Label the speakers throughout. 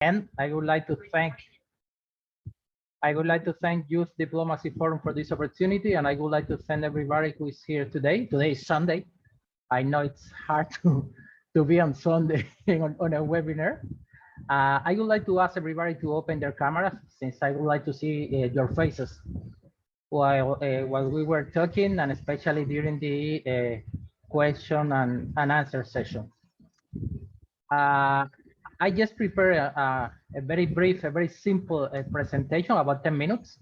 Speaker 1: And I would like to thank Youth Diplomacy Forum for this opportunity, and I would like to thank everybody who is here today. Today is Sunday. I know it's hard to be on Sunday on a webinar. I would like to ask everybody to open their cameras, since I would like to see your faces while we were talking, and especially during the question and answer session. I just prepared a very brief, a very simple presentation, about 10 minutes,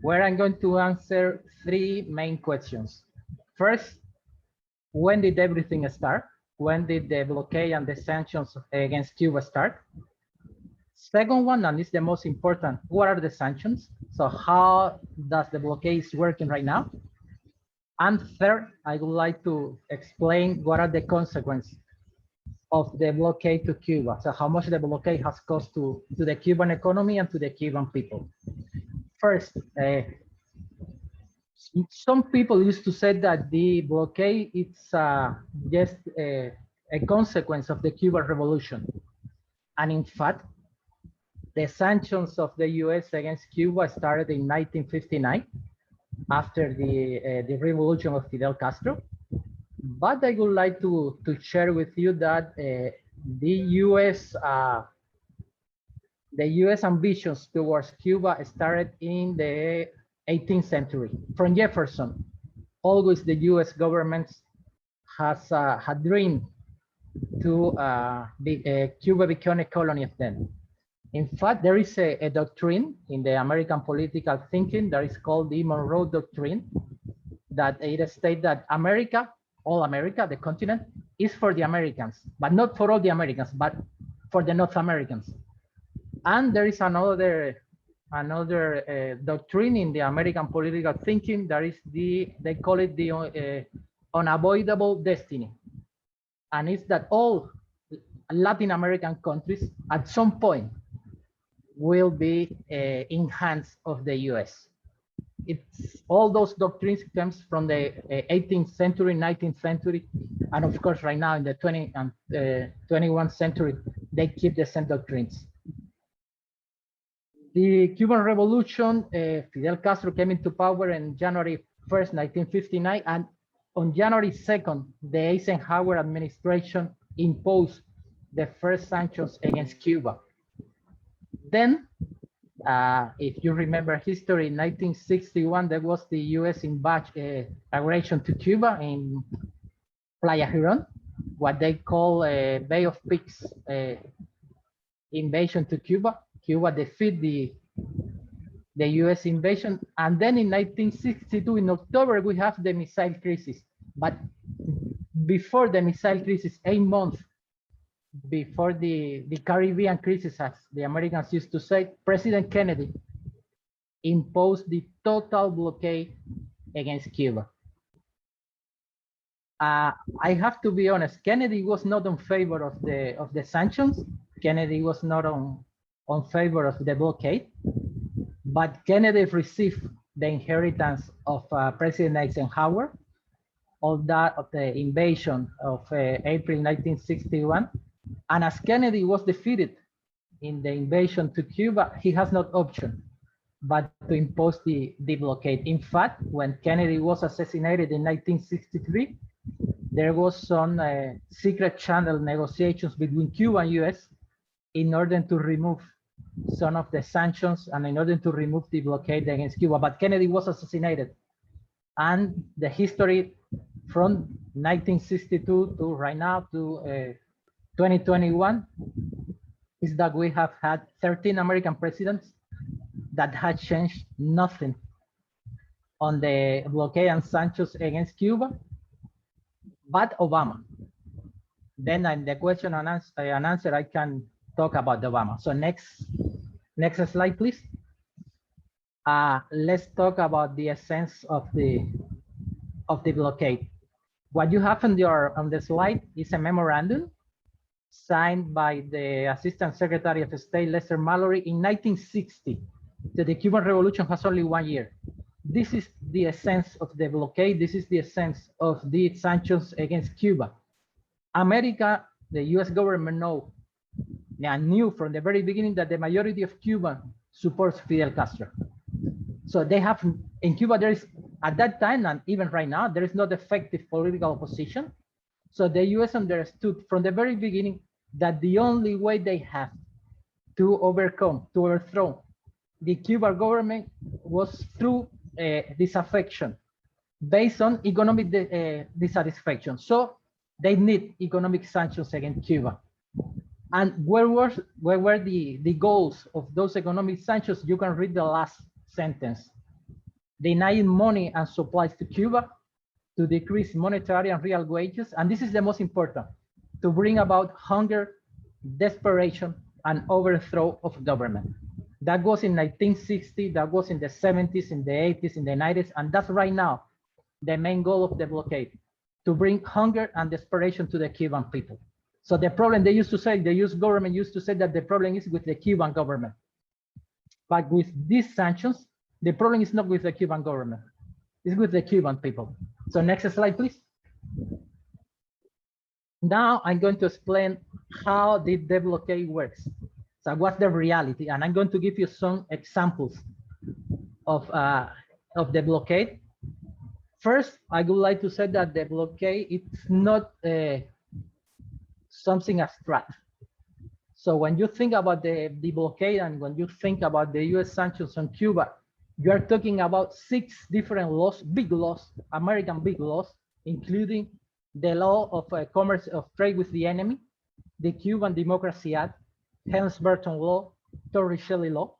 Speaker 1: where I'm going to answer three main questions. First, when did everything start? When did the blockade and the sanctions against Cuba start? Second one, and it's the most important, what are the sanctions? So how does the blockade is working right now? And third, I would like to explain what are the consequences of the blockade to Cuba. So how much the blockade has cost to the Cuban economy and to the Cuban people. First, some people used to say that the blockade is just a consequence of the Cuban Revolution. And in fact, the sanctions of the US against Cuba started in 1959 after the revolution of Fidel Castro. But I would like to share with you that the US ambitions towards Cuba started in the 18th century. From Jefferson, always the US government has had dreamed to Cuba become a colony of them. In fact, there is a doctrine in the American political thinking that is called the Monroe Doctrine, that it states that America, all America, the continent, is for the Americans, but not for all the Americans, but for the North Americans. And there is another doctrine in the American political thinking that is they call it the unavoidable destiny. And it's that all Latin American countries at some point will be in hands of the US. It's all those doctrines comes from the 18th century, 19th century, and of course right now in the 20th and 21st century, they keep the same doctrines. The Cuban Revolution, Fidel Castro came into power on January 1st, 1959, and on January 2nd, the Eisenhower administration imposed the first sanctions against Cuba. Then, if you remember history, in 1961, there was the US aggression to Cuba in Playa Girón, what they call a Bay of Pigs invasion to Cuba. Cuba defeated the US invasion. And then in 1962, in October, we have the missile crisis. But before the missile crisis, 8 months before the Caribbean crisis, as the Americans used to say, President Kennedy imposed the total blockade against Cuba. I have to be honest, Kennedy was not in favor of the sanctions. Kennedy was not on favor of the blockade, but Kennedy received the inheritance of President Eisenhower, of the invasion of April 1961. And as Kennedy was defeated in the invasion to Cuba, he has no option but to impose the blockade. In fact, when Kennedy was assassinated in 1963, there was some secret channel negotiations between Cuba and US in order to remove some of the sanctions and in order to remove the blockade against Cuba. But Kennedy was assassinated. And the history from 1962 to right now to 2021 is that we have had 13 American presidents that had changed nothing on the blockade and sanctions against Cuba, but Obama. Then in the question and answer, I can talk about Obama. So next slide, please. Let's talk about the essence of the blockade. What you have on the slide is a memorandum signed by the Assistant Secretary of State Lester Mallory in 1960. The Cuban Revolution has only 1 year. This is the essence of the blockade. This is the essence of the sanctions against Cuba. America, the US government know and knew from the very beginning that the majority of Cuba supports Fidel Castro. So they have, in Cuba, there is, at that time, and even right now, there is not effective political opposition. So the US understood from the very beginning that the only way they have to overthrow the Cuban government was through disaffection based on economic dissatisfaction. So they need economic sanctions against Cuba. And where were the goals of those economic sanctions? You can read the last sentence. Denying money and supplies to Cuba, to decrease monetary and real wages, and this is the most important, to bring about hunger, desperation, and overthrow of government. That was in 1960, that was in the 70s, in the 80s, in the 90s, and that's right now the main goal of the blockade, to bring hunger and desperation to the Cuban people. So the problem, they used to say, the US government used to say that the problem is with the Cuban government. But with these sanctions, the problem is not with the Cuban government, it's with the Cuban people. So next slide, please. Now I'm going to explain how the blockade works. So what's the reality? And I'm going to give you some examples of the blockade. First, I would like to say that the blockade, it's not something abstract. So when you think about the blockade and when you think about the US sanctions on Cuba, you are talking about 6 different laws, big laws, American big laws, including the law of commerce of trade with the enemy, the Cuban Democracy Act, Helms-Burton law, Torricelli law,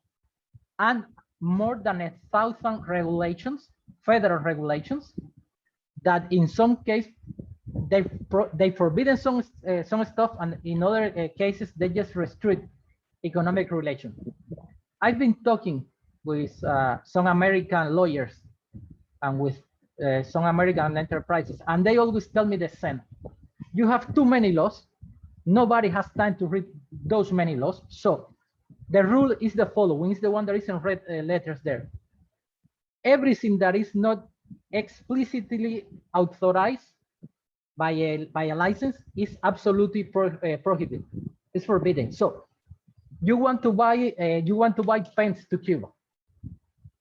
Speaker 1: and more than 1,000 regulations, federal regulations, that in some cases they forbidden some stuff, and in other cases they just restrict economic relations. I've been talking with some American lawyers and with some American enterprises, and they always tell me the same. You have too many laws. Nobody has time to read those many laws. So the rule is the following, is the one that is in red letters there. Everything that is not explicitly authorized by a license is absolutely prohibited. It's forbidden. So you want to buy pens to Cuba.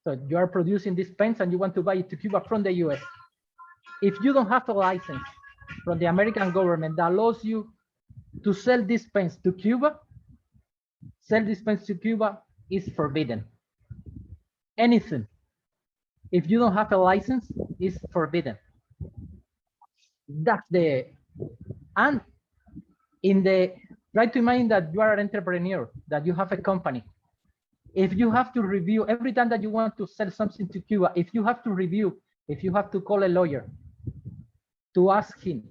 Speaker 1: So you are producing these pens and you want to buy it to Cuba from the US. If you don't have a license from the American government that allows you to sell these pens to Cuba, is forbidden. Anything, if you don't have a license, is forbidden. That's the, and in the, try to imagine that you are an entrepreneur, that you have a company. If you have to review every time that you want to sell something to Cuba, if you have to review, if you have to call a lawyer to ask him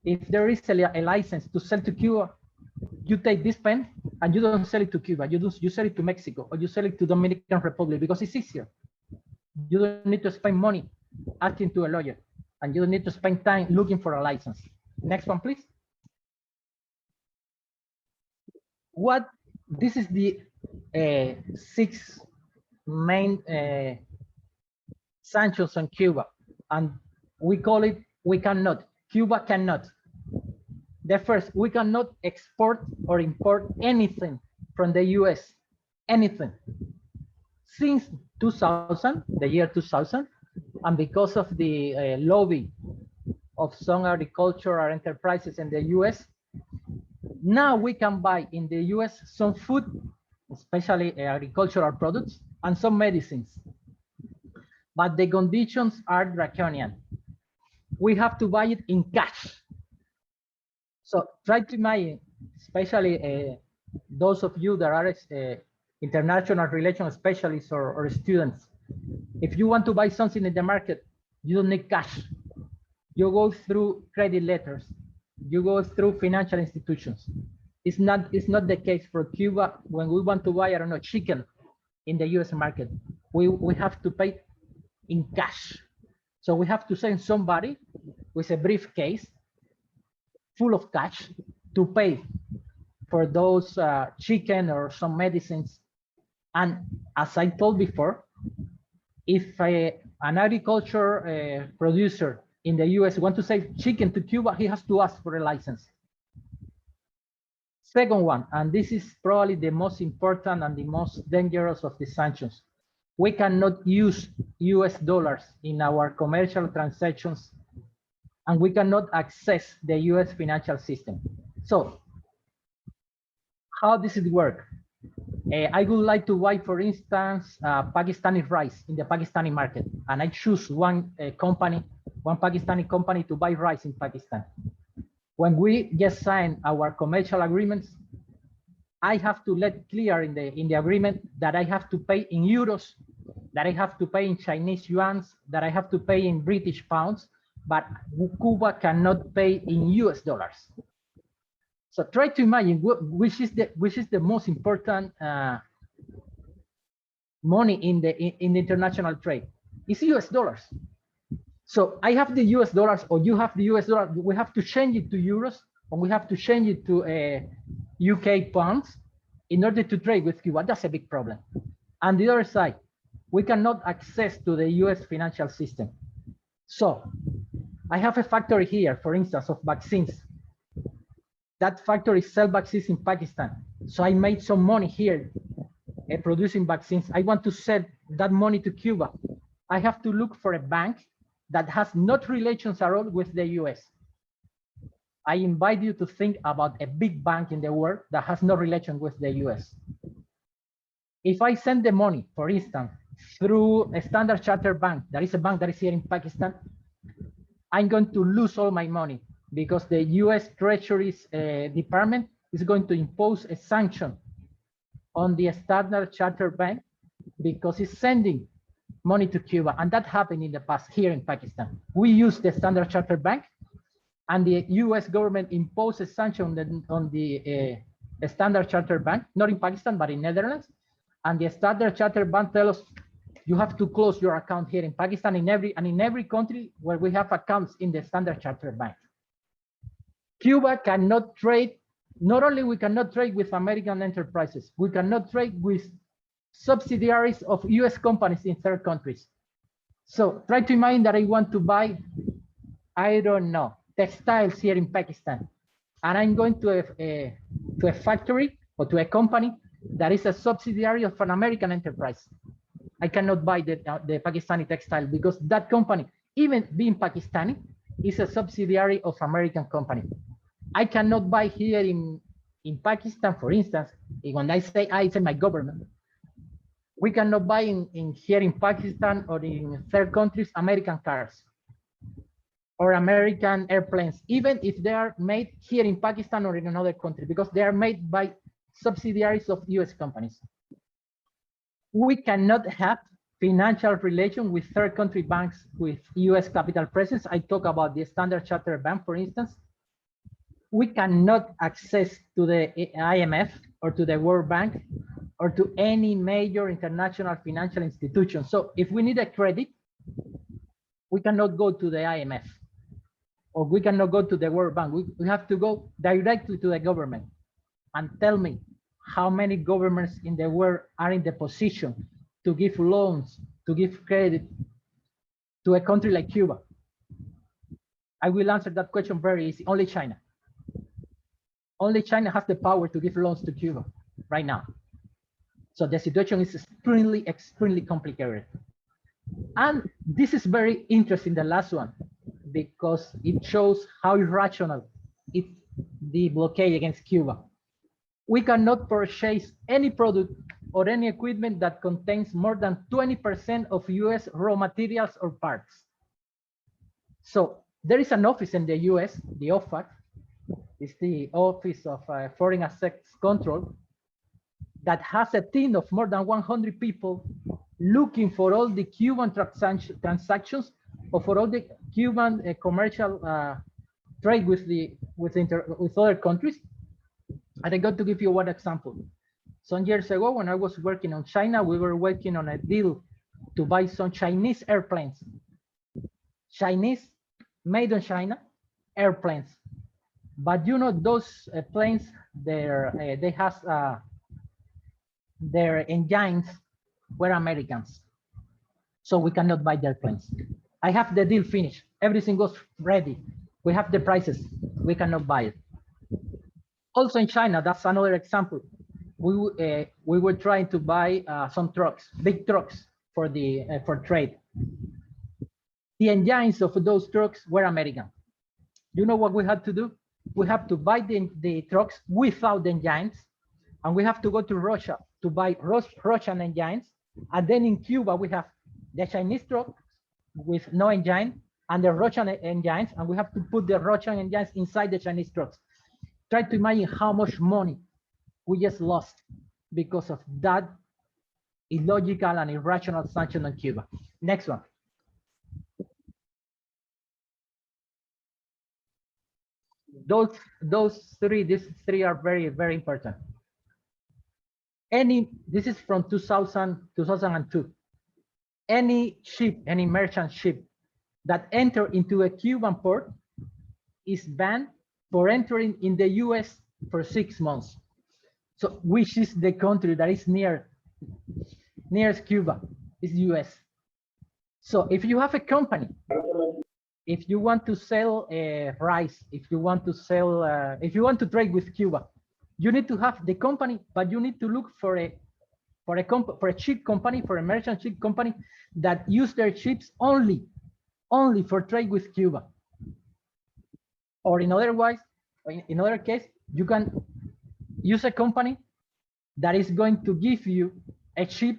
Speaker 1: if there is a license to sell to Cuba, you take this pen and you don't sell it to Cuba, you sell it to Mexico, or you sell it to Dominican Republic, because it's easier. You don't need to spend money asking to a lawyer, and you don't need to spend time looking for a license. Next one, please. This is the 6 main sanctions on Cuba, and we call it, Cuba cannot. The first, we cannot export or import anything from the US, anything. Since 2000, the year 2000, and because of the lobby of some agricultural enterprises in the US, now we can buy in the US some food, especially agricultural products, and some medicines. But the conditions are draconian. We have to buy it in cash. So try to imagine, especially those of you that are international relations specialists or students, if you want to buy something in the market, you don't need cash. You go through credit letters, you go through financial institutions. It's not the case for Cuba. When we want to buy, I don't know, chicken in the US market, we have to pay in cash. So we have to send somebody with a briefcase full of cash to pay for those chicken or some medicines. And as I told before, if an agriculture producer in the US wants to sell chicken to Cuba, he has to ask for a license. Second one, and this is probably the most important and the most dangerous of the sanctions. We cannot use US dollars in our commercial transactions, and we cannot access the US financial system. So how does it work? I would like to buy, for instance, Pakistani rice in the Pakistani market, and I choose one Pakistani company to buy rice in Pakistan. When we just sign our commercial agreements, I have to let clear in the agreement that I have to pay in euros, that I have to pay in Chinese yuans, that I have to pay in British pounds, but Cuba cannot pay in US dollars. So try to imagine which is the most important money in the international trade. It's US dollars. So I have the US dollars, or you have the US dollar. We have to change it to euros, or we have to change it to UK pounds in order to trade with Cuba. That's a big problem. On the other side, we cannot access to the US financial system. So I have a factory here, for instance, of vaccines. That factory sells vaccines in Pakistan. So I made some money here producing vaccines. I want to sell that money to Cuba. I have to look for a bank that has not relations at all with the US. I invite you to think about a big bank in the world that has no relation with the US. If I send the money, for instance, through a Standard Chartered bank, that is a bank that is here in Pakistan, I'm going to lose all my money because the US Treasury's department is going to impose a sanction on the Standard Chartered bank because it's sending money to Cuba. And that happened in the past here in Pakistan. We use the Standard Chartered bank, and the US government imposed a sanction on the Standard Chartered bank, not in Pakistan, but in Netherlands. And the Standard Chartered bank tells us, you have to close your account here in Pakistan, in every country where we have accounts in the Standard Chartered bank. Cuba cannot trade. Not only we cannot trade with American enterprises, we cannot trade with subsidiaries of US companies in third countries. So try to imagine that I want to buy, I don't know, textiles here in Pakistan, and I'm going to a factory or to a company that is a subsidiary of an American enterprise. I cannot buy the Pakistani textile because that company, even being Pakistani, is a subsidiary of American company. I cannot buy here in Pakistan, for instance. When I say I say my government, we cannot buy here in Pakistan or in third countries American cars or American airplanes, even if they are made here in Pakistan or in another country, because they are made by subsidiaries of US companies. We cannot have financial relation with third country banks with US capital presence. I talk about the Standard Chartered Bank, for instance. We cannot access to the IMF or to the World Bank or to any major international financial institution. So if we need a credit, we cannot go to the IMF or we cannot go to the World Bank. We have to go directly to the government and tell me how many governments in the world are in the position to give loans, to give credit to a country like Cuba. I will answer that question very easy. Only China. Only China has the power to give loans to Cuba right now. So the situation is extremely, extremely complicated. And this is very interesting, the last one, because it shows how irrational is the blockade against Cuba. We cannot purchase any product or any equipment that contains more than 20% of US raw materials or parts. So there is an office in the US, the OFAC, it's the Office of Foreign Assets Control, that has a team of more than 100 people looking for all the Cuban transactions or for all the Cuban commercial trade with other countries. And I got to give you one example. Some years ago, when I was working on China, we were working on a deal to buy some Chinese airplanes. Chinese, made in China, airplanes. But you know, those planes, they have their engines were Americans. So we cannot buy their planes. I have the deal finished. Everything goes ready. We have the prices. We cannot buy it. Also in China, that's another example. We were trying to buy some trucks, big trucks for trade. The engines of those trucks were American. You know what we had to do? We have to buy the trucks without the engines, and we have to go to Russia to buy Russian engines. And then in Cuba, we have the Chinese trucks with no engine and the Russian engines, and we have to put the Russian engines inside the Chinese trucks. Try to imagine how much money we just lost because of that illogical and irrational sanction on Cuba. Next one. These three are very, very important. This is from 2002. Any ship, any merchant ship that enter into a Cuban port is banned for entering in the US for 6 months. So which is the country that is nearest Cuba is US. So if you have a company, if you want to sell rice, if you want to trade with Cuba, you need to have the company, but you need to look for a ship company, for a merchant ship company that use their ships only for trade with Cuba. Or in other case, you can use a company that is going to give you a ship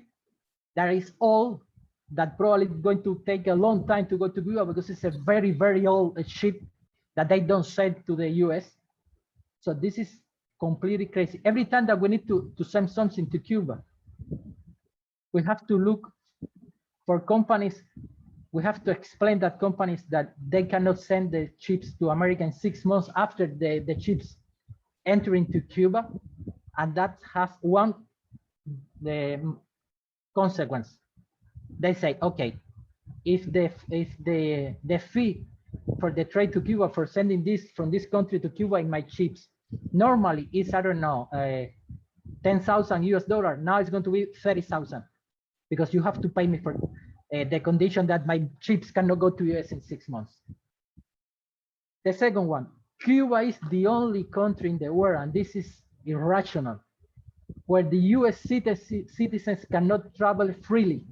Speaker 1: that is old, that probably is going to take a long time to go to Cuba because it's a very, very old ship that they don't sell to the US. So this is completely crazy. Every time that we need to send something to Cuba, we have to look for companies. We have to explain that companies that they cannot send the ships to America in 6 months after the ships enter into Cuba. And that has the consequence. They say, okay, if the fee for the trade to Cuba for sending this from this country to Cuba in my ships normally is, I don't know, 10,000 US dollars. Now it's going to be 30,000 because you have to pay me for the condition that my ships cannot go to US in 6 months. The second one, Cuba is the only country in the world, and this is irrational, where the US citizens cannot travel freely.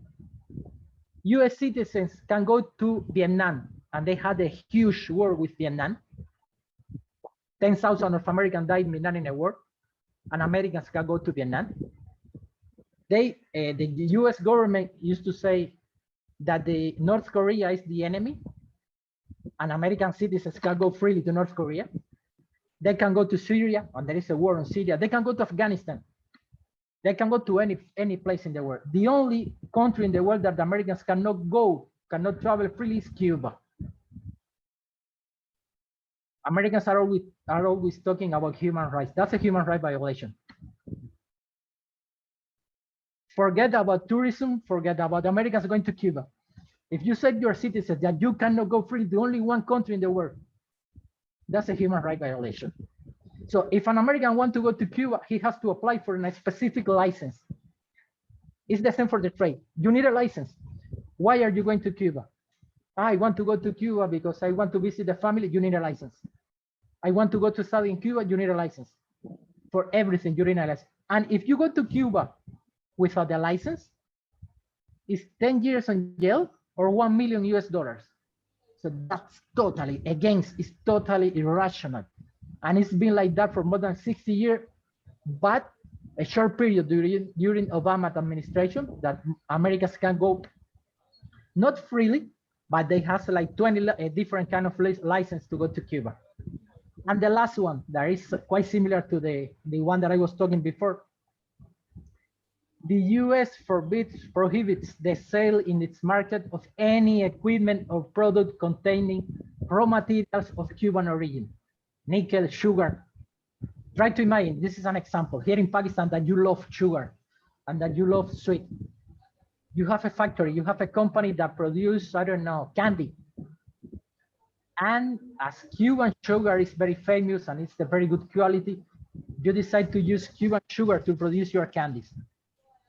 Speaker 1: US citizens can go to Vietnam, and they had a huge war with Vietnam. 10,000 of Americans died in Vietnam in a war, and Americans can go to Vietnam. The US government used to say that the North Korea is the enemy, and American citizens can go freely to North Korea. They can go to Syria, and there is a war in Syria. They can go to Afghanistan. They can go to any place in the world. The only country in the world that the Americans cannot travel freely is Cuba. Americans are always talking about human rights. That's a human right violation. Forget about tourism, forget about Americans going to Cuba. If you said your citizens that you cannot go freely to only one country in the world, that's a human right violation. So if an American wants to go to Cuba, he has to apply for a specific license. It's the same for the trade. You need a license. Why are you going to Cuba? I want to go to Cuba because I want to visit the family. You need a license. I want to go to study in Cuba. You need a license. For everything, you need a license. And if you go to Cuba without a license, it's 10 years in jail or $1 million US. So that's totally against, it's totally irrational. And it's been like that for more than 60 years, but a short period during Obama administration that Americans can go not freely, but they have like 20 different kind of license to go to Cuba. And the last one that is quite similar to the one that I was talking before. The US prohibits the sale in its market of any equipment or product containing raw materials of Cuban origin, nickel, sugar. Try to imagine, this is an example, here in Pakistan that you love sugar and that you love sweet. You have a factory, you have a company that produces, I don't know, candy. And as Cuban sugar is very famous and it's a very good quality, you decide to use Cuban sugar to produce your candies.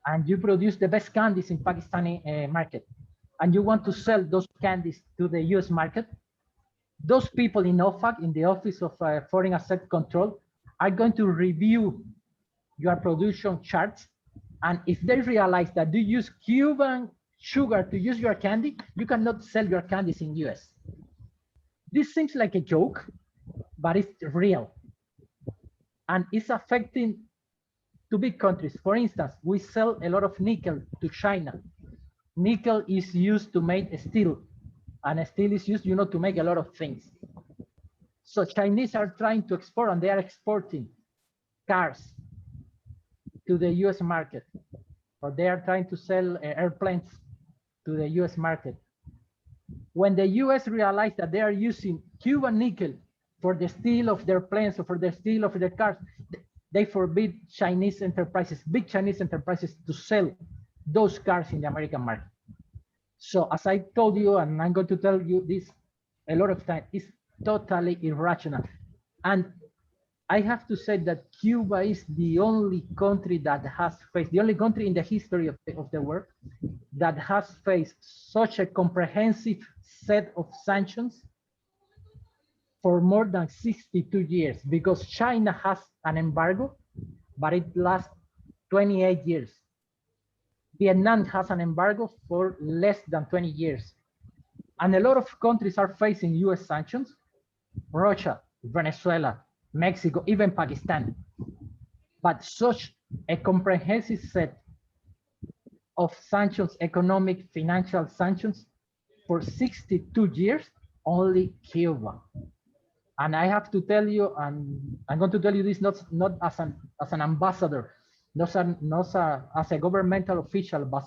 Speaker 1: And you produce the best candies in Pakistani market. And you want to sell those candies to the US market. Those people in OFAC, in the Office of Foreign Asset Control, are going to review your production charts. And if they realize that you use Cuban sugar to use your candy, you cannot sell your candies in US. This seems like a joke, but it's real. And it's affecting two big countries. For instance, we sell a lot of nickel to China. Nickel is used to make steel, and steel is used, to make a lot of things. So Chinese are trying to export, and they are exporting cars to the US market, or they are trying to sell airplanes to the US market. When the US realized that they are using Cuban nickel for the steel of their planes or for the steel of their cars, they forbid Chinese enterprises, big Chinese enterprises, to sell those cars in the American market. So as I told you, and I'm going to tell you this a lot of times, it's totally irrational. And I have to say that Cuba is the only country that has faced, the only country in the history of the world that has faced such a comprehensive set of sanctions for more than 62 years, because China has an embargo, but it lasts 28 years. Vietnam has an embargo for less than 20 years. And a lot of countries are facing US sanctions: Russia, Venezuela, Mexico, even Pakistan. But such a comprehensive set of sanctions, economic, financial sanctions, for 62 years, only Cuba. And I have to tell you, and I'm going to tell you this not as an ambassador, not as a governmental official, but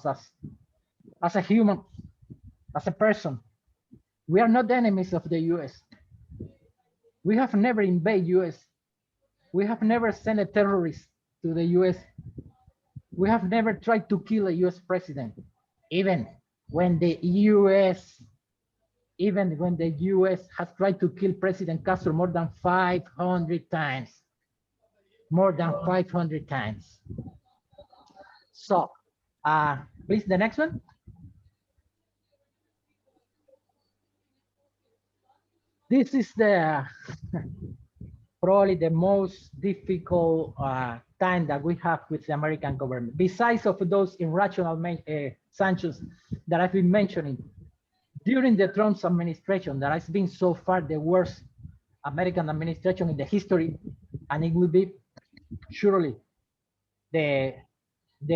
Speaker 1: as a human, as a person. We are not enemies of the US. We have never invaded US. We have never sent a terrorist to the US. We have never tried to kill a US president, even when the US has tried to kill President Castro more than 500 times. More than 500 times. So, please, the next one. This is probably the most difficult time that we have with the American government. Besides of those irrational sanctions that I've been mentioning, during the Trump's administration, that has been so far the worst American administration in the history, and it will be surely the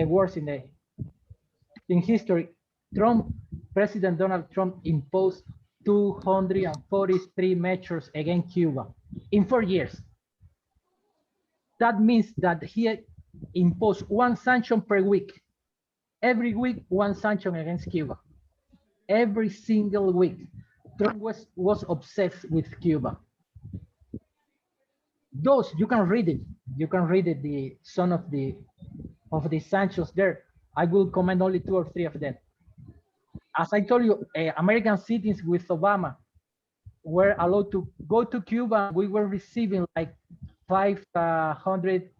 Speaker 1: worst in history. President Donald Trump imposed 243 measures against Cuba in 4 years. That means that he imposed one sanction per week. Every week, one sanction against Cuba. Every single week. Trump was obsessed with Cuba. Those, you can read it. You can read it, some of the sanctions there. I will comment only 2 or 3 of them. As I told you, American citizens with Obama were allowed to go to Cuba. We were receiving like 500,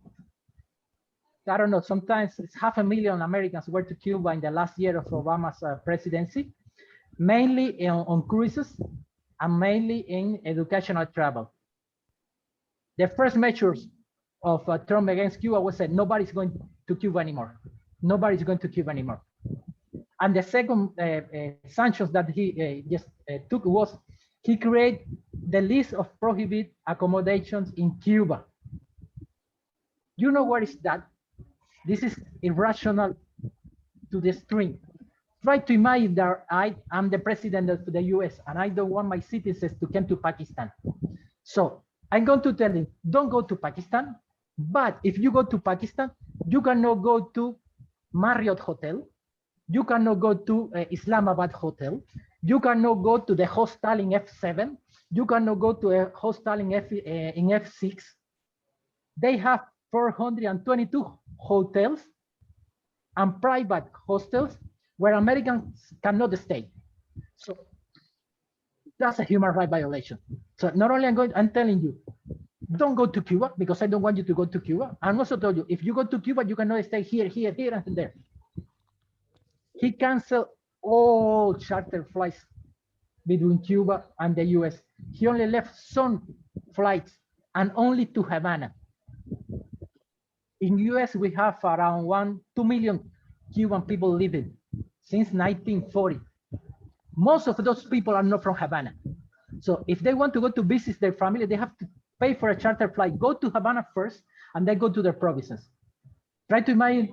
Speaker 1: I don't know, sometimes it's 500,000 Americans were to Cuba in the last year of Obama's presidency, mainly on cruises and mainly in educational travel. The first measures of Trump against Cuba was that nobody's going to Cuba anymore. Nobody's going to Cuba anymore. And the second sanctions that he just took was he created the list of prohibited accommodations in Cuba. You know what is that? This is irrational to the extreme. Try to imagine that I'm the president of the US and I don't want my citizens to come to Pakistan. So I'm going to tell them, don't go to Pakistan. But if you go to Pakistan, you cannot go to Marriott Hotel. You cannot go to Islamabad Hotel. You cannot go to the hostel in F7. You cannot go to a hostel in F6. They have 422 hotels and private hostels where Americans cannot stay. So that's a human rights violation. So not only I'm telling you, don't go to Cuba because I don't want you to go to Cuba. I'm also told you, if you go to Cuba, you cannot stay here, here, here, and there. He canceled all charter flights between Cuba and the US. He only left some flights and only to Havana. In US, we have around 2 million Cuban people living since 1940. Most of those people are not from Havana. So if they want to go to visit their family, they have to pay for a charter flight, go to Havana first, and then go to their provinces. Try to imagine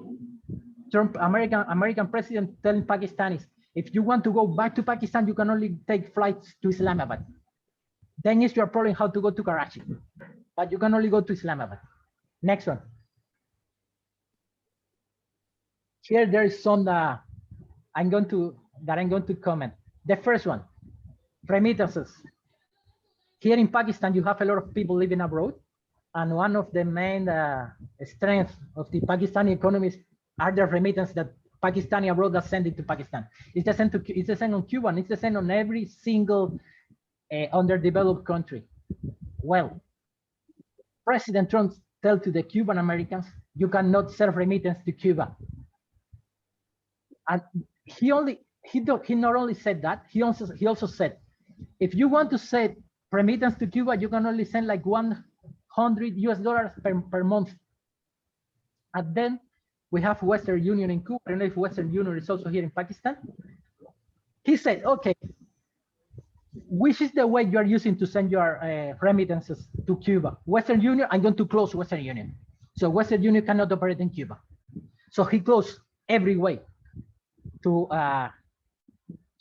Speaker 1: Trump, American president telling Pakistanis, if you want to go back to Pakistan, you can only take flights to Islamabad. Then it's your problem how to go to Karachi, but you can only go to Islamabad. Next one. Here there is some I'm going to comment. The first one, remittances. Here in Pakistan, you have a lot of people living abroad, and one of the main strengths of the Pakistani economy are the remittance that Pakistani abroad are sending to Pakistan. It's the same on Cuba, and it's the same on every single underdeveloped country. Well, President Trump tell to the Cuban Americans, you cannot send remittance to Cuba. And he not only said that, he also said, if you want to send remittance to Cuba, you can only send like $100 per month. And then we have Western Union in Cuba. I don't know if Western Union is also here in Pakistan. He said, okay, which is the way you are using to send your remittances to Cuba? Western Union, I'm going to close Western Union. So Western Union cannot operate in Cuba. So he closed every way to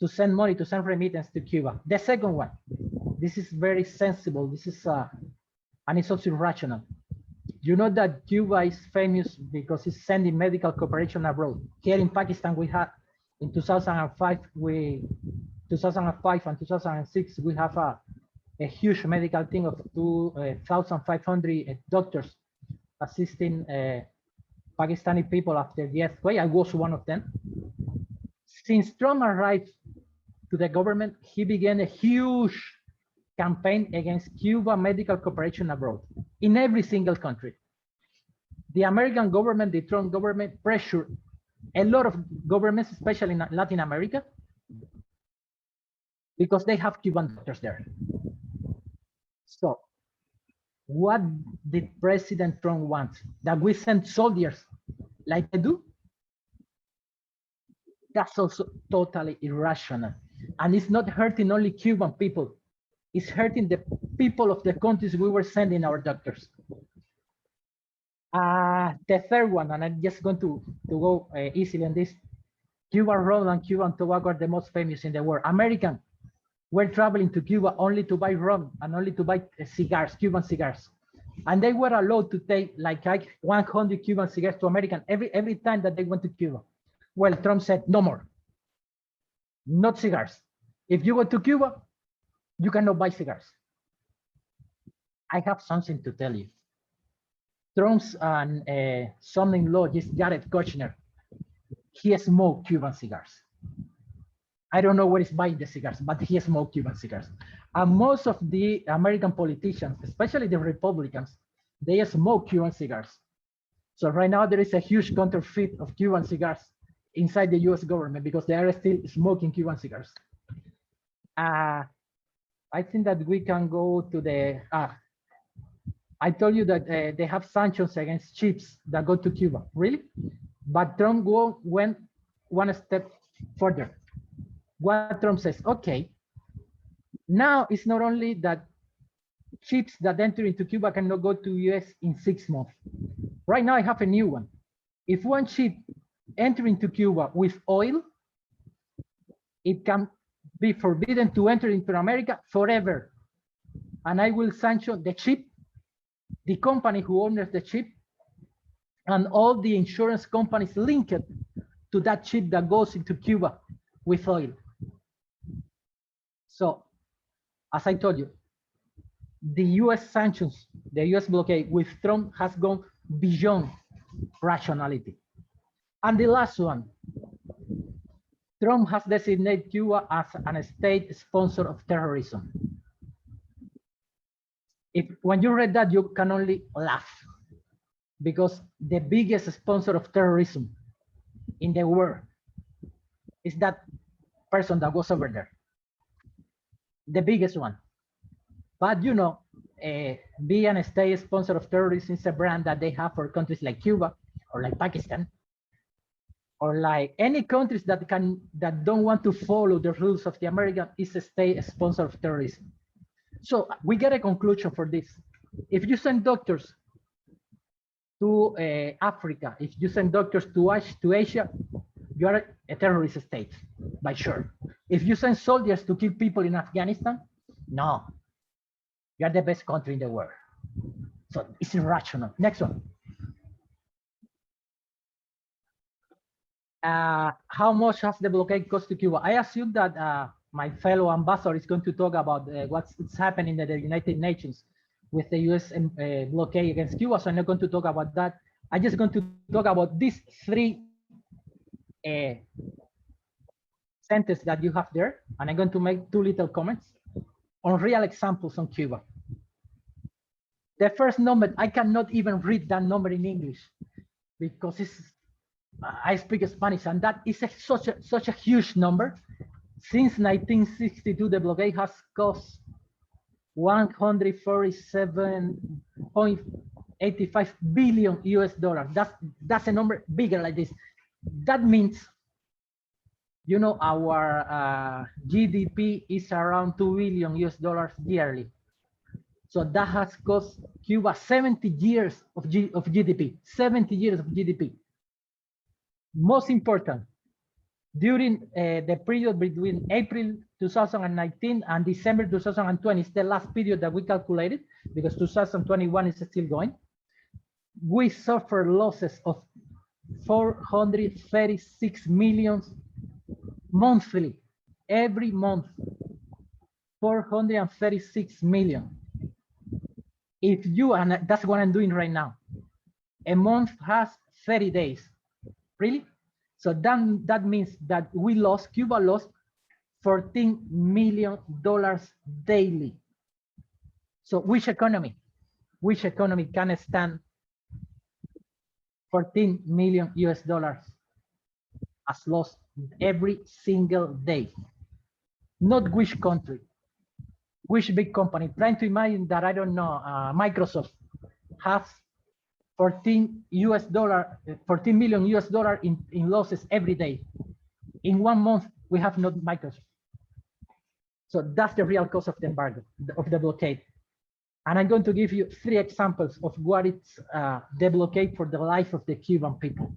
Speaker 1: send money, to send remittance to Cuba. The second one, this is very sensible. This is, and it's also rational. You know that Cuba is famous because it's sending medical cooperation abroad. Here in Pakistan, we had in 2005 and 2006, we have a huge medical team of 2,500 doctors assisting Pakistani people after the earthquake. I was one of them. Since Trump arrived to the government, he began a huge campaign against Cuba medical cooperation abroad in every single country. The American government, the Trump government, pressured a lot of governments, especially in Latin America, because they have Cuban doctors there. So what did President Trump want? That we send soldiers like they do? That's also totally irrational. And it's not hurting only Cuban people. It's hurting the people of the countries we were sending our doctors. The third one, and I'm just going to go easily on this. Cuban rum and Cuban tobacco are the most famous in the world. Americans were traveling to Cuba only to buy rum and only to buy cigars, Cuban cigars. And they were allowed to take like 100 Cuban cigars to American every time that they went to Cuba. Well, Trump said, no more, not cigars. If you go to Cuba, you cannot buy cigars. I have something to tell you. Trump's son-in-law, Jared Kushner, he smoked Cuban cigars. I don't know where he's buying the cigars, but he smoked Cuban cigars. And most of the American politicians, especially the Republicans, they smoke Cuban cigars. So right now there is a huge counterfeit of Cuban cigars inside the US government because they are still smoking Cuban cigars. I think that we can go to the, I told you that they have sanctions against ships that go to Cuba, really? But Trump went one step further. What Trump says, okay, now it's not only that ships that enter into Cuba cannot go to US in 6 months. Right now I have a new one. If one ship enter into Cuba with oil, it can be forbidden to enter into America forever. And I will sanction the ship, the company who owns the ship, and all the insurance companies linked to that ship that goes into Cuba with oil. So, as I told you, the US sanctions, the US blockade with Trump has gone beyond rationality. And the last one, Trump has designated Cuba as a state sponsor of terrorism. When you read that, you can only laugh, because the biggest sponsor of terrorism in the world is that person that goes over there, the biggest one. But you know, being a state sponsor of terrorism is a brand that they have for countries like Cuba or like Pakistan or like any countries that don't want to follow the rules of the American is a state sponsor of terrorism. So we get a conclusion for this. If you send doctors to Africa, if you send doctors to Asia, you are a terrorist state, by sure. If you send soldiers to kill people in Afghanistan, no, you are the best country in the world. So it's irrational. Next one. How much has the blockade cost to Cuba? I assume that my fellow ambassador is going to talk about what's happening in the United Nations with the US blockade against Cuba. So I'm not going to talk about that. I'm just going to talk about these three sentences that you have there. And I'm going to make two little comments on real examples on Cuba. The first number, I cannot even read that number in English because I speak Spanish, and that is such a huge number. Since 1962, the blockade has cost $147.85 billion US dollars. That's a number bigger like this. That means, you know, our GDP is around $2 billion US dollars yearly. So that has cost Cuba 70 years of GDP, 70 years of GDP. Most important, during the period between April 2019 and December 2020, is the last period that we calculated because 2021 is still going. We suffer losses of 436 million monthly, every month, 436 million. If you, and that's what I'm doing right now, a month has 30 days. Really? So that means that Cuba lost $14 million daily. So which economy can stand 14 million US dollars as lost every single day? Not which country, which big company. Trying to imagine that, I don't know, Microsoft has 14 million US dollar in losses every day. In 1 month, we have not Microsoft. So that's the real cost of the embargo, of the blockade. And I'm going to give you 3 examples of what it's the blockade for the life of the Cuban people.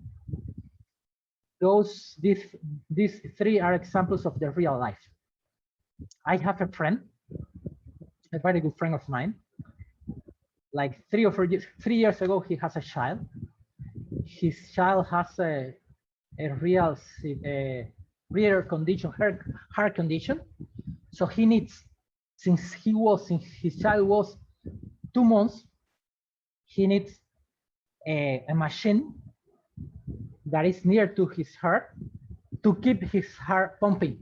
Speaker 1: These 3 are examples of the real life. I have a friend, a very good friend of mine. Like 3 years ago, he has a child. His child has a real condition, heart condition. So he needs, since his child was 2 months, he needs a machine that is near to his heart to keep his heart pumping.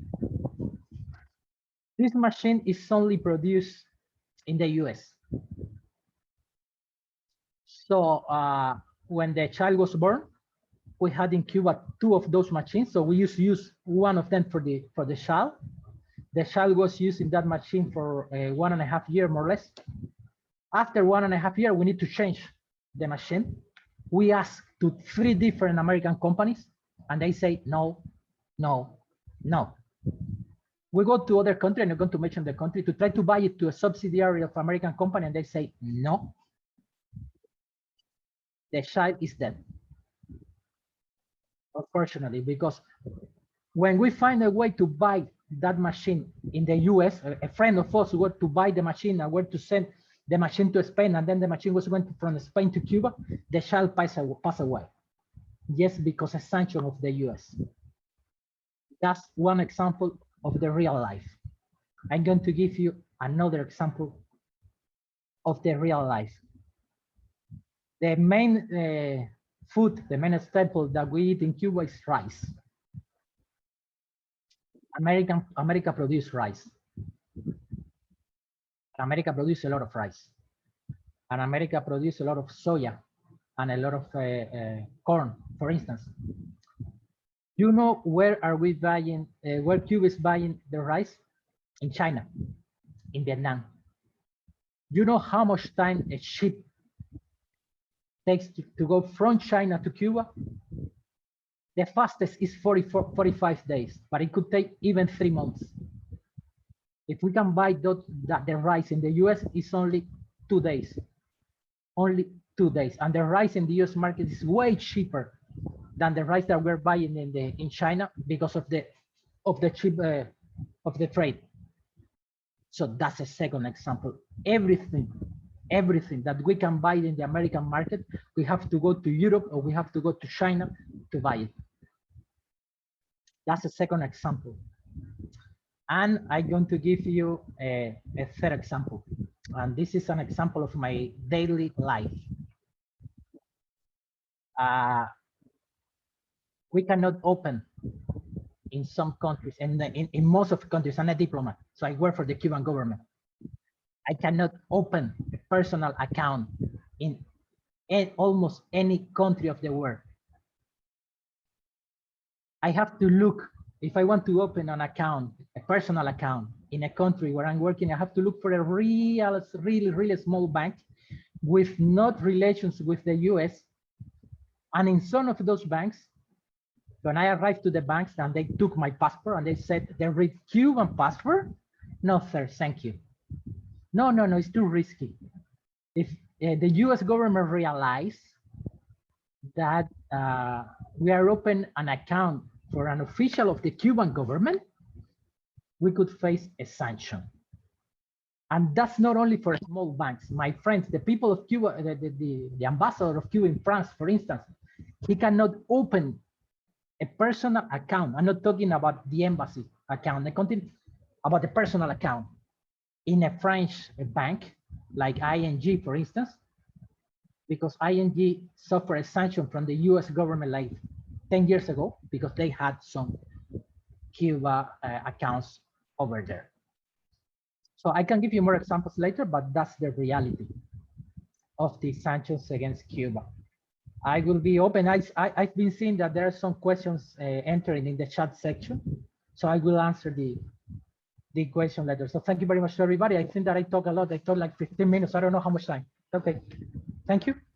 Speaker 1: This machine is only produced in the US. So when the child was born, we had in Cuba 2 of those machines. So we used to use one of them for the child. The child was using that machine for 1.5 years, more or less. After 1.5 years, we need to change the machine. We asked to 3 different American companies, and they say no, no, no. We go to other country, and I'm going to mention the country, to try to buy it to a subsidiary of American company, and they say no. The child is dead, unfortunately, because when we find a way to buy that machine in the US, a friend of us were to buy the machine and were to send the machine to Spain, and then the machine was went from Spain to Cuba, the child passed away. Yes, because a sanction of the US. That's one example of the real life. I'm going to give you another example of the real life. The main food, the main staple that we eat in Cuba is rice. America produces rice. America produces a lot of rice. And America produces a lot of soya and a lot of corn, for instance. You know where are we buying, where Cuba is buying the rice? In China, in Vietnam. You know how much time a ship takes to go from China to Cuba? The fastest is 45 days, but it could take even 3 months. If we can buy the rice in the US, it's only 2 days. Only 2 days. And the rice in the US market is way cheaper than the rice that we're buying in China because of the cheap of the trade. So that's a second example. Everything that we can buy in the American market, we have to go to Europe or we have to go to China to buy it. That's a second example. And I'm going to give you a third example. And this is an example of my daily life. We cannot open in some countries, and in most of the countries. I'm a diplomat, so I work for the Cuban government. I cannot open a personal account in almost any country of the world. I have to look, if I want to open an account, a personal account in a country where I'm working, I have to look for a really small bank with not relations with the US. And in some of those banks, when I arrived to the banks and they took my passport and they said, they read Cuban passport? No, sir, thank you. No, it's too risky. If the US government realized that we are open an account for an official of the Cuban government, we could face a sanction. And that's not only for small banks. My friends, the people of Cuba, the ambassador of Cuba in France, for instance, he cannot open a personal account. I'm not talking about the embassy account. I'm talking about the personal account in a French bank like ING, for instance, because ING suffered a sanction from the US government like 10 years ago because they had some Cuba accounts over there. So I can give you more examples later, but that's the reality of the sanctions against Cuba. I will be open. I've been seeing that there are some questions entering in the chat section, so I will answer the question later. So thank you very much to everybody. I think that I talk a lot. I talk like 15 minutes. I don't know how much time. Okay, thank you.